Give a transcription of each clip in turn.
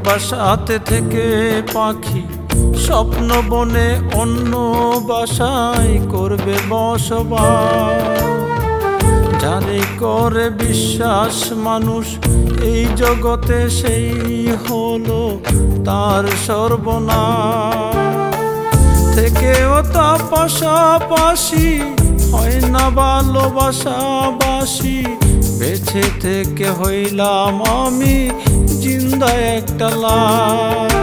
বাসাতে থেকে পাখি স্বপ্ন বনে অন্য বাসায় করবে বসবাস। যারে করে বিশ্বাস মানুষ এই জগতে সেই হলো তার সর্বনাশ। থেকেও তা পাশাপাশি হয় না ভালোবাসাবাসি। বেঁচে থেকে হইলাম আমি জিন্দা একটা লাশ।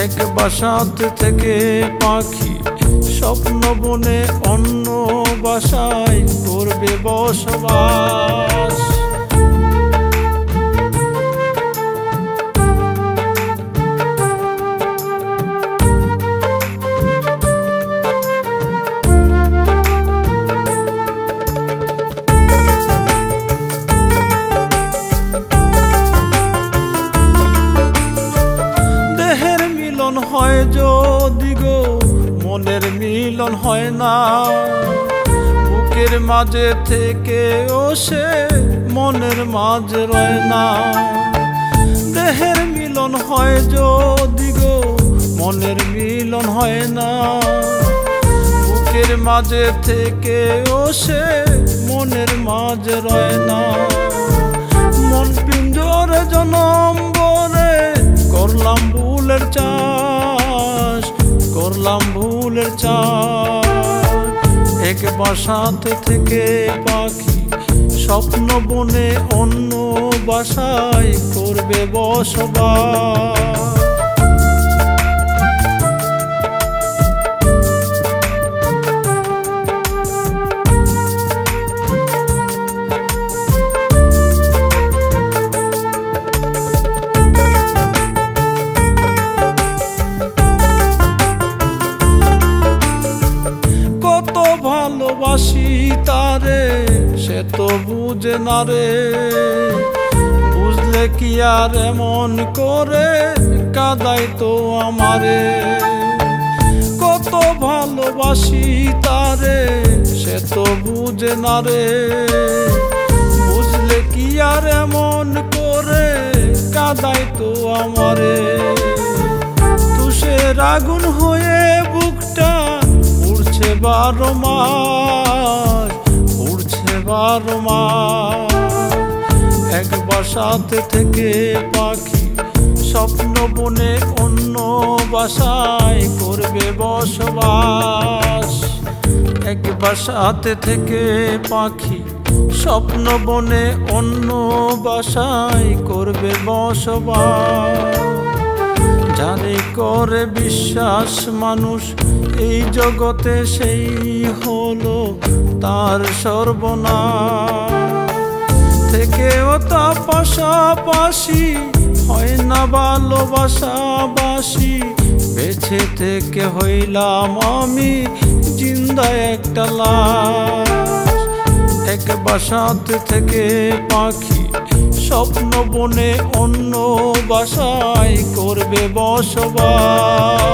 এক বাসাতে থেকে পাখি স্বপ্ন বনে অন্য বাসায় করবে বসবাস। হয় যদি গো মনের মিলন হয় না। বুকের মাঝে থেকে ও সে মনের মাঝে রয় না। দেহের মিলন হয় যদি গো মনের মিলন হয় না। বুকের মাঝে থেকে ও সে মনের মাঝে রয় না। মন পিঞ্জরে জনম বরে করলাম ভুলের চাষ, করলাম ভুলের চাষ। এক বাসাতে থেকে পাখি স্বপ্ন বনে অন্য বাসায় করবে বসবাস। ভালোবাসি তারে সে তো বুঝে না রে। বুঝলে কি আর এমন করে কাঁদাই তো আমারে। কত ভালোবাসি তারে সে তো বুঝে না রে। বুঝলে কি আর এমন করে কাঁদাই তো আমারে। তুষের আগুন হয়ে বুকটা উড়ছে 12 মাস, উড়ছে 12 মাস। এক বাসাতে থেকে পাখি স্বপ্ন বনে অন্য বাসায় করবে বসবাস। এক বাসাতে থেকে পাখি স্বপ্ন বনে অন্য বাসায় করবে বসবাস। যারে করে বিশ্বাস মানুষ এই জগতে সেই হলো তার সর্বনাশ। থেকেও তা পাশাপাশি হয় না ভালোবাসাবাসি। বেঁচে থেকে হইলাম আমি জিন্দা একটা লাশ। এক বাসাতে থেকে পাখি স্বপ্ন বনে অন্য বাসায় করবে বসবাস।